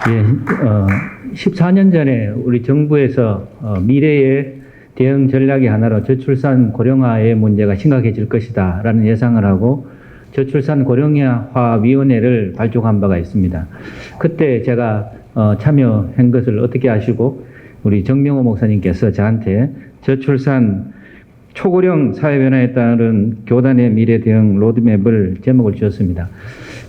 예, 14년 전에 우리 정부에서 미래의 대응 전략의 하나로 저출산 고령화의 문제가 심각해질 것이다 라는 예상을 하고 저출산 고령화 위원회를 발족한 바가 있습니다. 그때 제가 참여한 것을 어떻게 아시고 우리 정명호 목사님께서 저한테 저출산 초고령 사회 변화에 따른 교단의 미래 대응 로드맵을 제목을 주었습니다.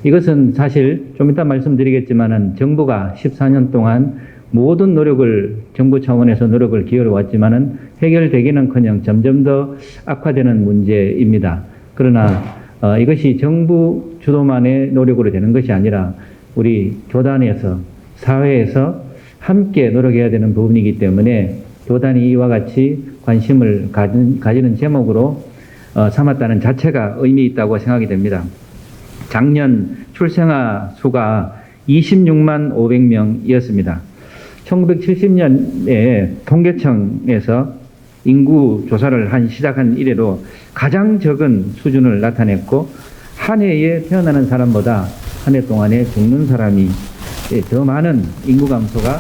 이것은 사실 좀 이따 말씀드리겠지만은 정부가 14년 동안 모든 노력을 정부 차원에서 노력을 기울여 왔지만은 해결되기는커녕 점점 더 악화되는 문제입니다. 그러나 이것이 정부 주도만의 노력으로 되는 것이 아니라 우리 교단에서 사회에서 함께 노력해야 되는 부분이기 때문에 교단이 이와 같이 관심을 가지는 제목으로 삼았다는 자체가 의미 있다고 생각이 됩니다. 작년 출생아 수가 26만 500명이었습니다. 1970년에 통계청에서 인구 조사를 시작한 이래로 가장 적은 수준을 나타냈고 한 해에 태어나는 사람보다 한 해 동안에 죽는 사람이 더 많은 인구 감소가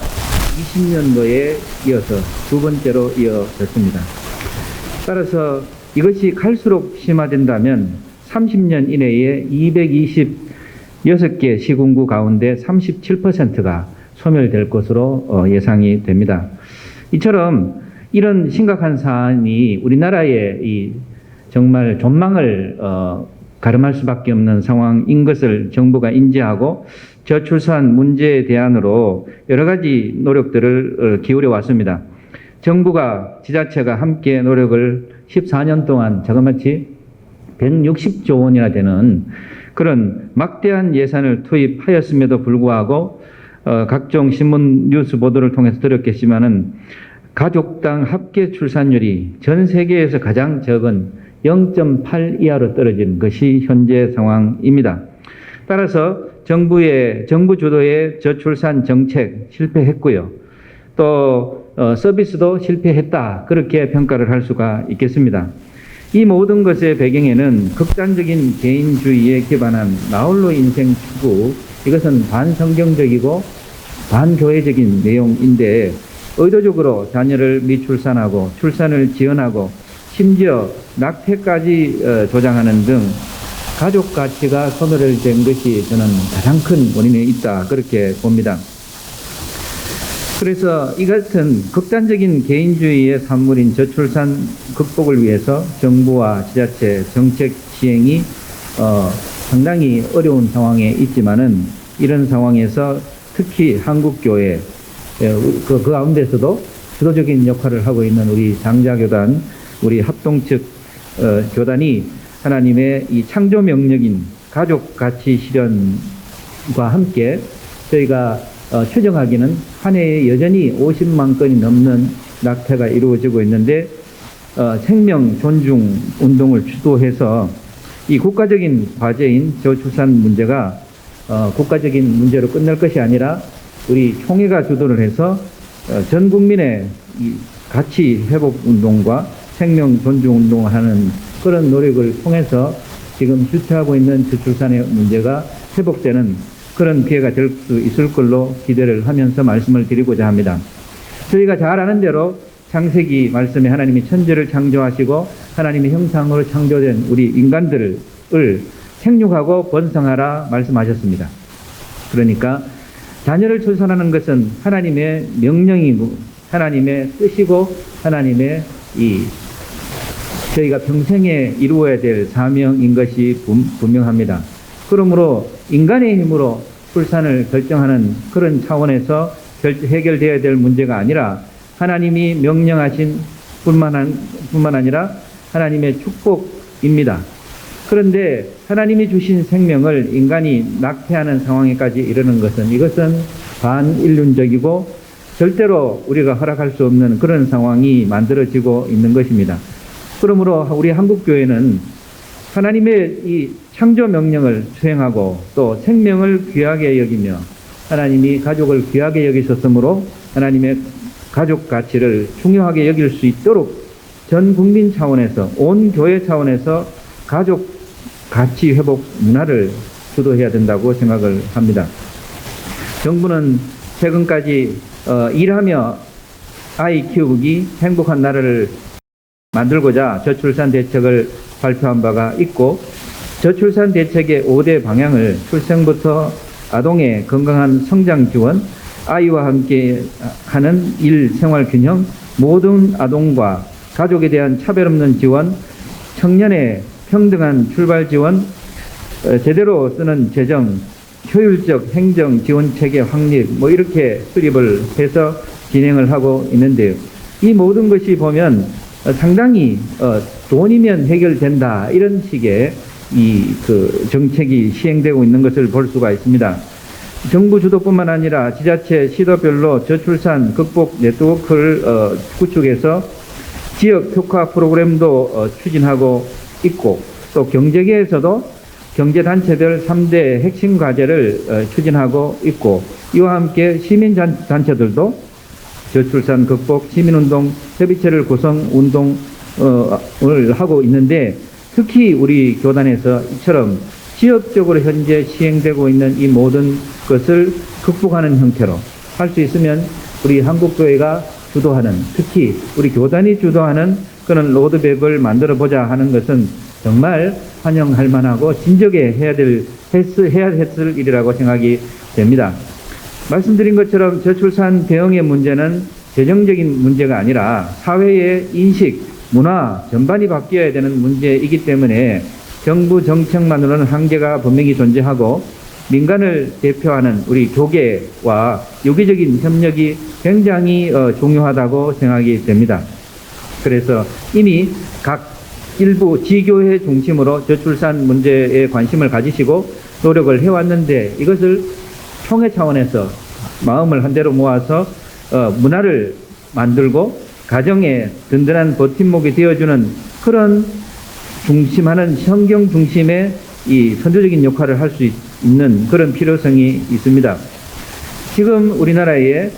20년도에 이어서 두 번째로 이어졌습니다. 따라서 이것이 갈수록 심화된다면 30년 이내에 226개 시군구 가운데 37%가 소멸될 것으로 예상이 됩니다. 이처럼 이런 심각한 사안이 우리나라의 정말 전망을 가름할 수밖에 없는 상황인 것을 정부가 인지하고 저출산 문제에 대안으로 여러 가지 노력들을 기울여 왔습니다. 정부가 지자체가 함께 노력을 14년 동안 자그마치 160조 원이나 되는 그런 막대한 예산을 투입하였음에도 불구하고 각종 신문 뉴스 보도를 통해서 들었겠지만은 가족당 합계 출산율이 전 세계에서 가장 적은 0.8 이하로 떨어진 것이 현재 상황입니다. 따라서 정부 주도의 저출산 정책 실패했고요. 또 서비스도 실패했다. 그렇게 평가를 할 수가 있겠습니다. 이 모든 것의 배경에는 극단적인 개인주의에 기반한 나홀로 인생 추구, 이것은 반성경적이고 반교회적인 내용인데 의도적으로 자녀를 미출산하고 출산을 지연하고 심지어 낙태까지 조장하는 등 가족 가치가 소멸된 것이 저는 가장 큰 원인에 있다 그렇게 봅니다. 그래서 이 같은 극단적인 개인주의의 산물인 저출산 극복을 위해서 정부와 지자체 정책 시행이 상당히 어려운 상황에 있지만은 이런 상황에서 특히 한국교회 그 가운데서도 주도적인 역할을 하고 있는 우리 장자교단, 우리 합동측 교단이 하나님의 이 창조 명령인 가족 가치 실현과 함께 저희가 추정하기는 한 해에 여전히 50만 건이 넘는 낙태가 이루어지고 있는데 생명 존중 운동을 주도해서 이 국가적인 과제인 저출산 문제가 국가적인 문제로 끝날 것이 아니라 우리 총회가 주도를 해서 전 국민의 이 가치 회복 운동과 생명 존중 운동을 하는 그런 노력을 통해서 지금 주체하고 있는 저출산의 문제가 회복되는 그런 기회가 될 수 있을 걸로 기대를 하면서 말씀을 드리고자 합니다. 저희가 잘 아는 대로 창세기 말씀에 하나님이 천지를 창조하시고 하나님의 형상으로 창조된 우리 인간들을 생육하고 번성하라 말씀하셨습니다. 그러니까 자녀를 출산하는 것은 하나님의 명령이고 하나님의 뜻이고 하나님의 저희가 평생에 이루어야 될 사명인 것이 분명합니다. 그러므로 인간의 힘으로 출산을 결정하는 그런 차원에서 해결되어야 될 문제가 아니라 하나님이 명령하신 뿐만 아니라 하나님의 축복입니다. 그런데 하나님이 주신 생명을 인간이 낙태하는 상황에까지 이르는 것은 이것은 반인륜적이고 절대로 우리가 허락할 수 없는 그런 상황이 만들어지고 있는 것입니다. 그러므로 우리 한국교회는 하나님의 이 창조 명령을 수행하고 또 생명을 귀하게 여기며 하나님이 가족을 귀하게 여기셨으므로 하나님의 가족 가치를 중요하게 여길 수 있도록 전 국민 차원에서 온 교회 차원에서 가족 가치 회복 문화를 주도해야 된다고 생각을 합니다. 정부는 최근까지 일하며 아이 키우기 행복한 나라를 만들고자 저출산 대책을 발표한 바가 있고, 저출산 대책의 5대 방향을 출생부터 아동의 건강한 성장 지원, 아이와 함께 하는 일 생활 균형, 모든 아동과 가족에 대한 차별 없는 지원, 청년의 평등한 출발 지원, 제대로 쓰는 재정, 효율적 행정 지원 체계 확립, 이렇게 수립을 해서 진행을 하고 있는데요. 이 모든 것이 보면 상당히 돈이면 해결된다, 이런 식의 정책이 시행되고 있는 것을 볼 수가 있습니다. 정부 주도뿐만 아니라 지자체, 시도별로 저출산 극복 네트워크를 구축해서 지역 효과 프로그램도 추진하고 있고, 또 경제계에서도 경제단체별 3대 핵심 과제를 추진하고 있고, 이와 함께 시민단체들도 저출산 극복 시민운동 협의체를 구성 운동을 하고 있는데, 특히 우리 교단에서 이처럼 지역적으로 현재 시행되고 있는 이 모든 것을 극복하는 형태로 할 수 있으면 우리 한국교회가 주도하는, 특히 우리 교단이 주도하는 그런 로드맵을 만들어 보자 하는 것은 정말 환영할 만하고 진작에 해야 했을 일이라고 생각이 됩니다. 말씀드린 것처럼 저출산 대응의 문제는 재정적인 문제가 아니라 사회의 인식, 문화 전반이 바뀌어야 되는 문제이기 때문에 정부 정책만으로는 한계가 분명히 존재하고, 민간을 대표하는 우리 교계와 유기적인 협력이 굉장히 중요하다고 생각이 됩니다. 그래서 이미 각 일부 지교회 중심으로 저출산 문제에 관심을 가지시고 노력을 해왔는데, 이것을 총회 차원에서 마음을 한데로 모아서 문화를 만들고 가정에 든든한 버팀목이 되어주는 그런 중심하는 성경 중심의 이 선도적인 역할을 할 수 있는 그런 필요성이 있습니다. 지금 우리나라에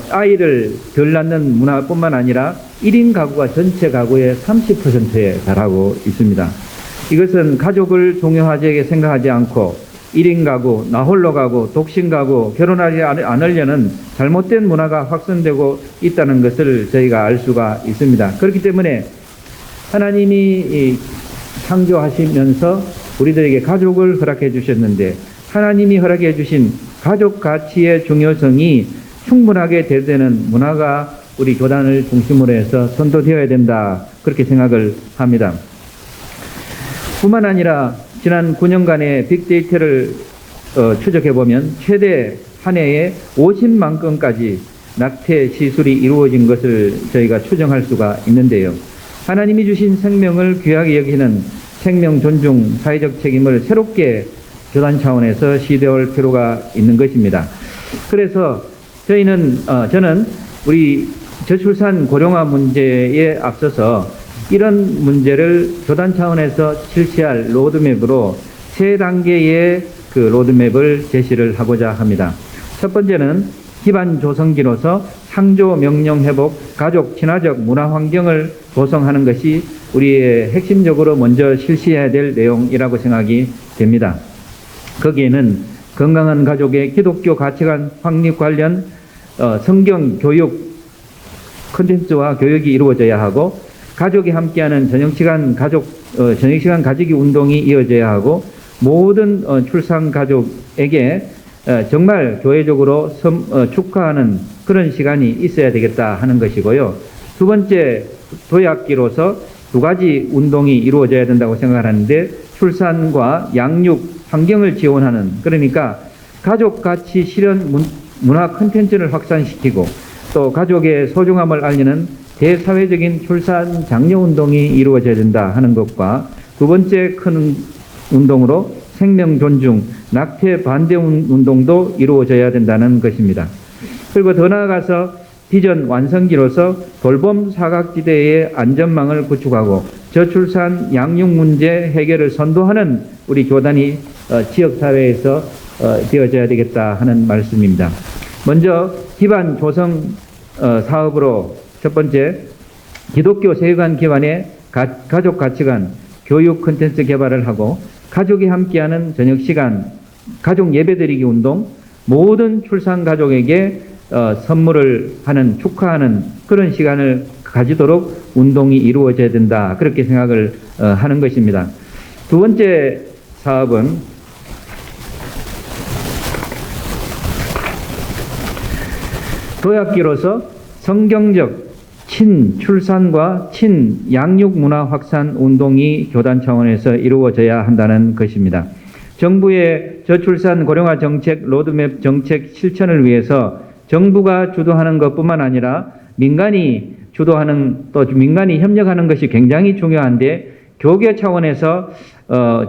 아이를 덜 낳는 문화뿐만 아니라 1인 가구가 전체 가구의 30%에 달하고 있습니다. 이것은 가족을 중요하게 생각하지 않고 1인 가구, 나홀로 가구, 독신 가구, 결혼하지 않으려는 잘못된 문화가 확산되고 있다는 것을 저희가 알 수가 있습니다. 그렇기 때문에 하나님이 창조하시면서 우리들에게 가족을 허락해 주셨는데, 하나님이 허락해 주신 가족 가치의 중요성이 충분하게 대되는 문화가 우리 교단을 중심으로 해서 선도되어야 된다, 그렇게 생각을 합니다. 뿐만 아니라 지난 9년간의 빅데이터를 추적해보면 최대 한 해에 50만 건까지 낙태 시술이 이루어진 것을 저희가 추정할 수가 있는데요. 하나님이 주신 생명을 귀하게 여기는 생명 존중, 사회적 책임을 새롭게 교단 차원에서 시대할 필요가 있는 것입니다. 그래서 저는 우리 저출산 고령화 문제에 앞서서 이런 문제를 교단 차원에서 실시할 로드맵으로 3단계의 그 로드맵을 제시를 하고자 합니다. 첫 번째는 기반 조성기로서 상조 명령 회복, 가족 친화적 문화 환경을 조성하는 것이 우리의 핵심적으로 먼저 실시해야 될 내용이라고 생각이 됩니다. 거기에는 건강한 가족의 기독교 가치관 확립 관련 성경 교육 콘텐츠와 교육이 이루어져야 하고, 가족이 함께하는 저녁시간 가지기 운동이 이어져야 하고, 모든 출산 가족에게 정말 교회적으로 축하하는 그런 시간이 있어야 되겠다 하는 것이고요. 두 번째, 도약기로서 2가지 운동이 이루어져야 된다고 생각하는데, 출산과 양육 환경을 지원하는, 그러니까 가족 가치 실현 문화 콘텐츠를 확산시키고, 또 가족의 소중함을 알리는 대사회적인 출산 장려 운동이 이루어져야 된다 하는 것과, 두 번째 큰 운동으로 생명 존중, 낙태 반대 운동도 이루어져야 된다는 것입니다. 그리고 더 나아가서 비전 완성기로서 돌봄 사각지대의 안전망을 구축하고 저출산 양육 문제 해결을 선도하는 우리 교단이 지역사회에서 되어져야 되겠다 하는 말씀입니다. 먼저 기반 조성 사업으로 첫 번째, 기독교 세관 기반의 가족 가치관 교육 콘텐츠 개발을 하고, 가족이 함께하는 저녁시간 가족 예배드리기 운동, 모든 출산 가족에게 선물을 하는, 축하하는 그런 시간을 가지도록 운동이 이루어져야 된다. 그렇게 생각을 하는 것입니다. 두 번째 사업은 도약기로서 성경적 친출산과 친양육 문화 확산 운동이 교단 차원에서 이루어져야 한다는 것입니다. 정부의 저출산 고령화 정책 로드맵 정책 실천을 위해서 정부가 주도하는 것뿐만 아니라 민간이 주도하는, 또 민간이 협력하는 것이 굉장히 중요한데, 교계 차원에서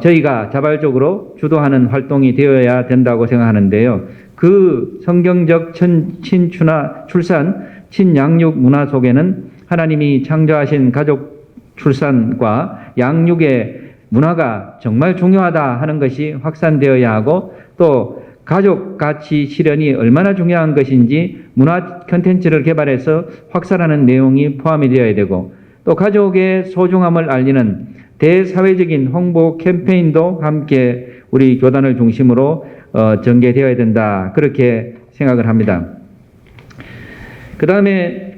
저희가 자발적으로 주도하는 활동이 되어야 된다고 생각하는데요. 그 성경적 친추나 출산, 친양육 문화 속에는 하나님이 창조하신 가족 출산과 양육의 문화가 정말 중요하다 하는 것이 확산되어야 하고, 또 가족 가치 실현이 얼마나 중요한 것인지 문화 콘텐츠를 개발해서 확산하는 내용이 포함이 되어야 되고, 또 가족의 소중함을 알리는 대사회적인 홍보 캠페인도 함께 우리 교단을 중심으로 전개되어야 된다. 그렇게 생각을 합니다. 그 다음에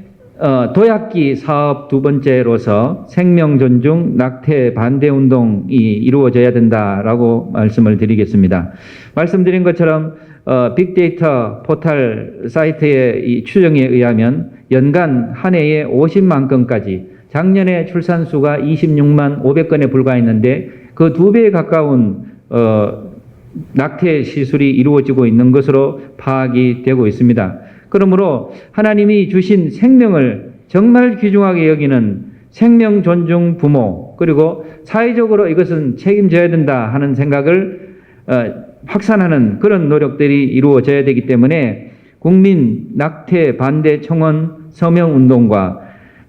도약기 사업 두 번째로서 생명 존중, 낙태 반대 운동이 이루어져야 된다라고 말씀을 드리겠습니다. 말씀드린 것처럼 빅데이터 포털 사이트의 이 추정에 의하면 연간 한 해에 50만 건까지, 작년에 출산 수가 26만 500건에 불과했는데 그 2배에 가까운 낙태 시술이 이루어지고 있는 것으로 파악이 되고 있습니다. 그러므로 하나님이 주신 생명을 정말 귀중하게 여기는 생명 존중 부모, 그리고 사회적으로 이것은 책임져야 된다 하는 생각을 확산하는 그런 노력들이 이루어져야 되기 때문에 국민 낙태 반대 청원 서명 운동과,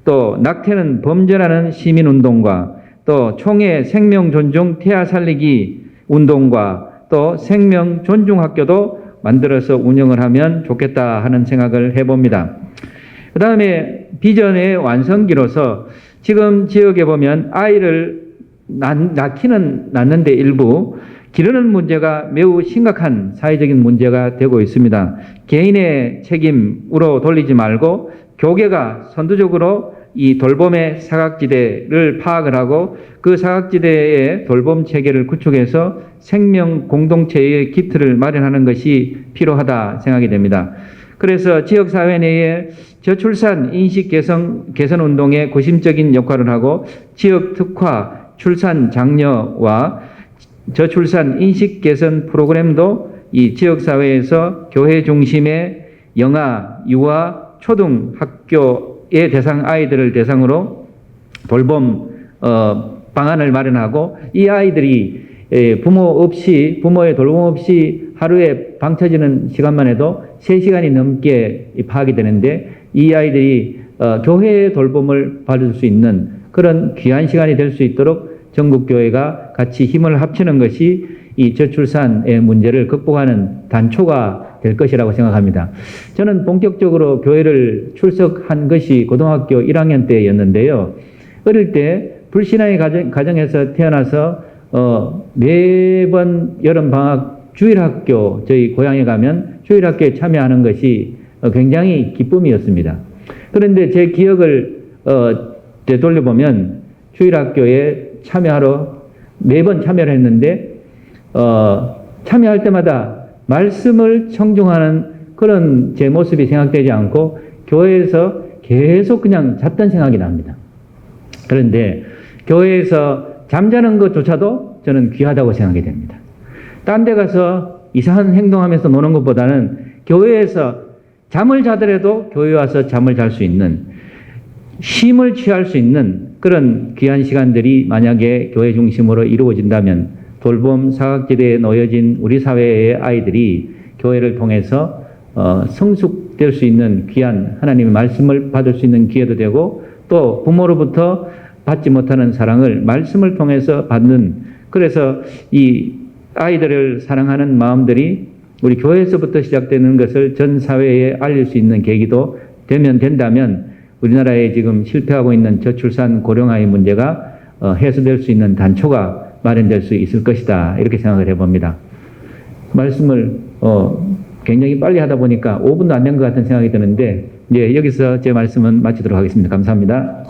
또 낙태는 범죄라는 시민 운동과, 또 총회 생명 존중 태아 살리기 운동과, 또 생명 존중 학교도 만들어서 운영을 하면 좋겠다 하는 생각을 해봅니다. 그 다음에 비전의 완성기로서 지금 지역에 보면 아이를 낳기는 낳는데 일부 기르는 문제가 매우 심각한 사회적인 문제가 되고 있습니다. 개인의 책임으로 돌리지 말고 교계가 선두적으로 이 돌봄의 사각지대를 파악을 하고 그 사각지대의 돌봄 체계를 구축해서 생명 공동체의 기틀을 마련하는 것이 필요하다 생각이 됩니다. 그래서 지역사회 내에 저출산 인식 개선 운동에 고심적인 역할을 하고, 지역 특화 출산 장려와 저출산 인식 개선 프로그램도 이 지역사회에서 교회 중심의 영아, 유아, 초등학교의 대상 아이들을 대상으로 돌봄 방안을 마련하고, 이 아이들이 부모의 돌봄 없이 하루에 방 쳐지는 시간만 해도 3시간이 넘게 파악이 되는데, 이 아이들이 교회의 돌봄을 받을 수 있는 그런 귀한 시간이 될 수 있도록 전국교회가 같이 힘을 합치는 것이 이 저출산의 문제를 극복하는 단초가 될 것이라고 생각합니다. 저는 본격적으로 교회를 출석한 것이 고등학교 1학년 때였는데요. 어릴 때 불신앙의 가정에서 태어나서 매번 여름방학 주일학교, 저희 고향에 가면 주일학교에 참여하는 것이 굉장히 기쁨이었습니다. 그런데 제 기억을 되돌려보면 주일학교에 참여하러 매번 참여를 했는데 참여할 때마다 말씀을 청중하는 그런 제 모습이 생각되지 않고 교회에서 계속 그냥 잤던 생각이 납니다. 그런데 교회에서 잠자는 것조차도 저는 귀하다고 생각이 됩니다. 딴 데 가서 이상한 행동하면서 노는 것보다는 교회에서 잠을 자더라도 교회 와서 잠을 잘 수 있는, 쉼을 취할 수 있는 그런 귀한 시간들이 만약에 교회 중심으로 이루어진다면 돌봄 사각지대에 놓여진 우리 사회의 아이들이 교회를 통해서 성숙될 수 있는 귀한 하나님의 말씀을 받을 수 있는 기회도 되고, 또 부모로부터 받지 못하는 사랑을 말씀을 통해서 받는, 그래서 이 아이들을 사랑하는 마음들이 우리 교회에서부터 시작되는 것을 전 사회에 알릴 수 있는 계기도 된다면 우리나라에 지금 실패하고 있는 저출산 고령화의 문제가 해소될 수 있는 단초가 마련될 수 있을 것이다, 이렇게 생각을 해봅니다. 말씀을 굉장히 빨리 하다 보니까 5분도 안 된 것 같은 생각이 드는데, 예, 여기서 제 말씀은 마치도록 하겠습니다. 감사합니다.